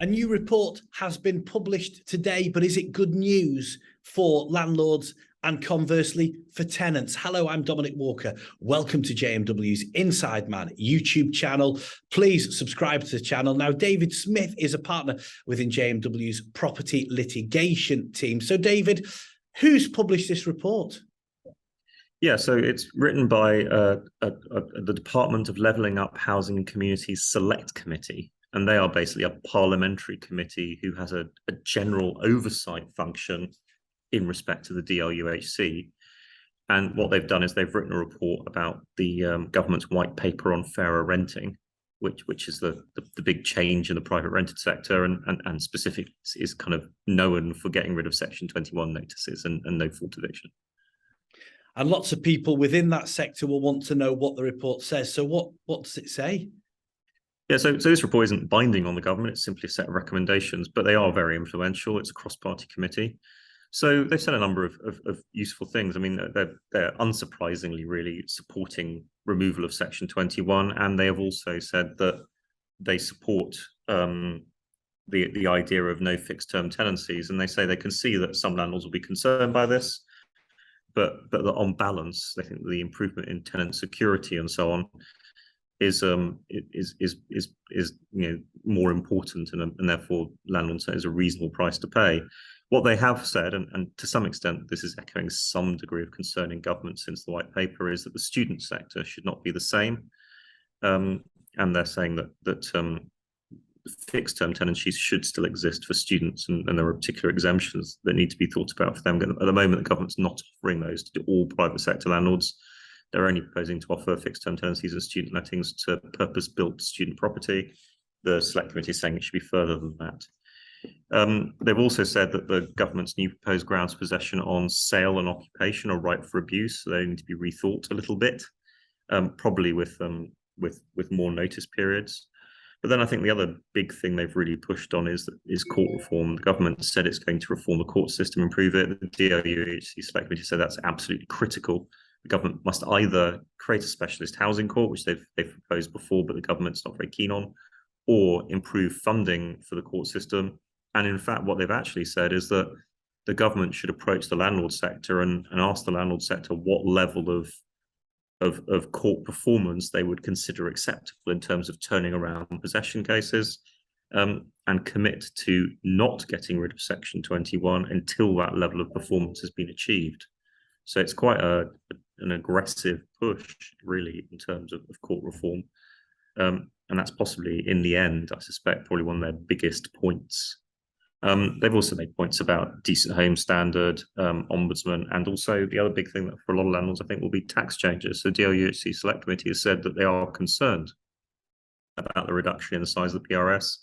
A new report has been published today, but is it good news for landlords and conversely for tenants? Hello, I'm Dominic Walker. Welcome to JMW's Inside Man YouTube channel. Please subscribe to the channel. Now, David Smith is a partner within JMW's property litigation team. So, David, who's published this report? Yeah, so it's written by the Department of Levelling Up Housing and Communities Select Committee. And they are basically a parliamentary committee who has a general oversight function in respect to the DLUHC. And what they've done is they've written a report about the government's white paper on fairer renting, which is the big change in the private rented sector, and specifically is kind of known for getting rid of Section 21 notices and no fault eviction. And lots of people within that sector will want to know what the report says. So what does it say? Yeah, so this report isn't binding on the government. It's simply a set of recommendations, but they are very influential. It's a cross-party committee. So they've said a number of useful things. I mean, they're unsurprisingly really supporting removal of Section 21, and they have also said that they support the idea of no fixed-term tenancies, and they say they can see that some landlords will be concerned by this, but that on balance, they think the improvement in tenant security and so on is more important, and therefore landlords say is a reasonable price to pay. What they have said, and to some extent this is echoing some degree of concern in government since the white paper, is that the student sector should not be the same, and they're saying that fixed term tenancies should still exist for students, and there are particular exemptions that need to be thought about for them. At the moment, the government's not offering those to all private sector landlords. They're only proposing to offer fixed-term tenancies and student lettings to purpose-built student property. The Select Committee is saying it should be further than that. They've also said that the government's new proposed grounds possession on sale and occupation are ripe for abuse, so they need to be rethought a little bit, probably with more notice periods. But then I think the other big thing they've really pushed on is court reform. The government said it's going to reform the court system, improve it. The DLUHC Select Committee said that's absolutely critical. The government must either create a specialist housing court, which they've proposed before, but the government's not very keen on, or improve funding for the court system. And in fact, what they've actually said is that the government should approach the landlord sector and ask the landlord sector what level of court performance they would consider acceptable in terms of turning around possession cases, and commit to not getting rid of Section 21 until that level of performance has been achieved. So it's quite an aggressive push, really, in terms of court reform. And that's possibly, in the end, I suspect, probably one of their biggest points. They've also made points about decent home standard, ombudsman, and also the other big thing that for a lot of landlords, I think, will be tax changes. So DLUHC Select Committee has said that they are concerned about the reduction in the size of the PRS,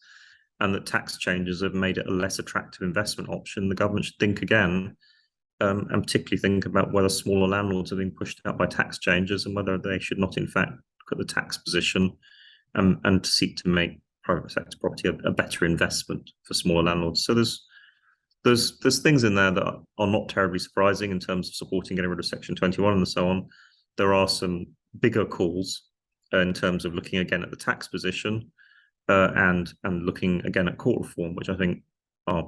and that tax changes have made it a less attractive investment option. The government should think again, and particularly think about whether smaller landlords are being pushed out by tax changes and whether they should not, in fact, look at the tax position and seek to make private sector property a better investment for smaller landlords. So there's things in there that are not terribly surprising in terms of supporting getting rid of Section 21 and so on. There are some bigger calls in terms of looking again at the tax position and looking again at court reform, which I think are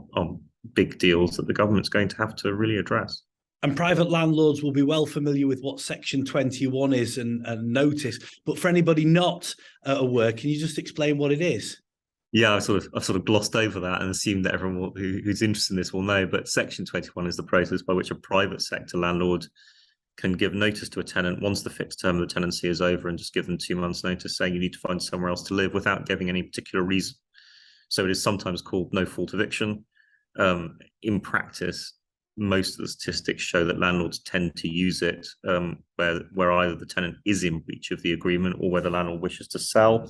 big deals that the government's going to have to really address. And private landlords will be well familiar with what Section 21 is and notice. But for anybody not aware, can you just explain what it is? Yeah, I sort of glossed over that and assumed that everyone who's interested in this will know. But Section 21 is the process by which a private sector landlord can give notice to a tenant once the fixed term of the tenancy is over, and just give them 2 months' notice saying you need to find somewhere else to live without giving any particular reason. So it is sometimes called no fault eviction. In practice, most of the statistics show that landlords tend to use it where either the tenant is in breach of the agreement or where the landlord wishes to sell.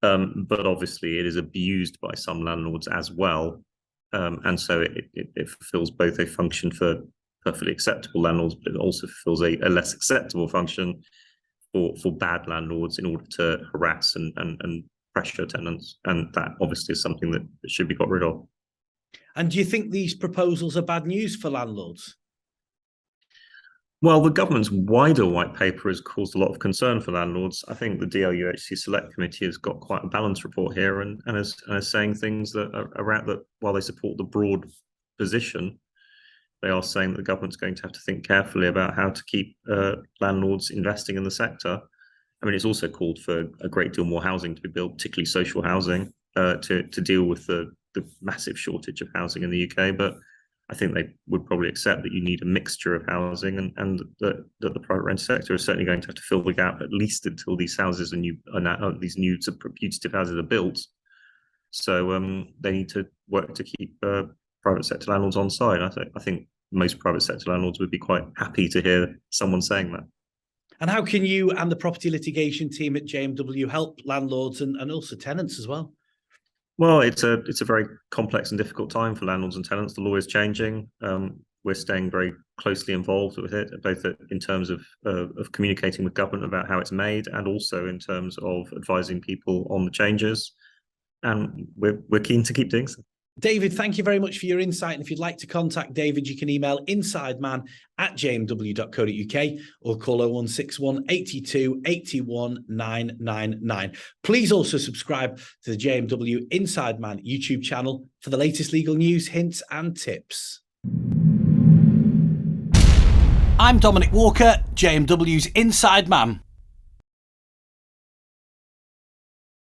But obviously it is abused by some landlords as well. And so it fulfills both a function for perfectly acceptable landlords, but it also fulfills a less acceptable function for bad landlords in order to harass and pressure tenants. And that obviously is something that should be got rid of. And do you think these proposals are bad news for landlords? Well, the government's wider white paper has caused a lot of concern for landlords. I think the DLUHC Select Committee has got quite a balanced report here and is saying things that are around that while they support the broad position, they are saying that the government's going to have to think carefully about how to keep landlords investing in the sector. I mean, it's also called for a great deal more housing to be built, particularly social housing, to deal with the massive shortage of housing in the UK. But I think they would probably accept that you need a mixture of housing, and that the private rent sector is certainly going to have to fill the gap at least until these houses these new putative houses are built. So they need to work to keep private sector landlords on side. I think most private sector landlords would be quite happy to hear someone saying that. And how can you and the property litigation team at JMW help landlords and also tenants as well? Well, it's a very complex and difficult time for landlords and tenants. The law is changing. We're staying very closely involved with it, both in terms of communicating with government about how it's made, and also in terms of advising people on the changes. And we're keen to keep doing so. David, thank you very much for your insight. And if you'd like to contact David, you can email insideman@jmw.co.uk or call 0161 82 81 999. Please also subscribe to the JMW Inside Man YouTube channel for the latest legal news, hints and tips. I'm Dominic Walker, JMW's Inside Man.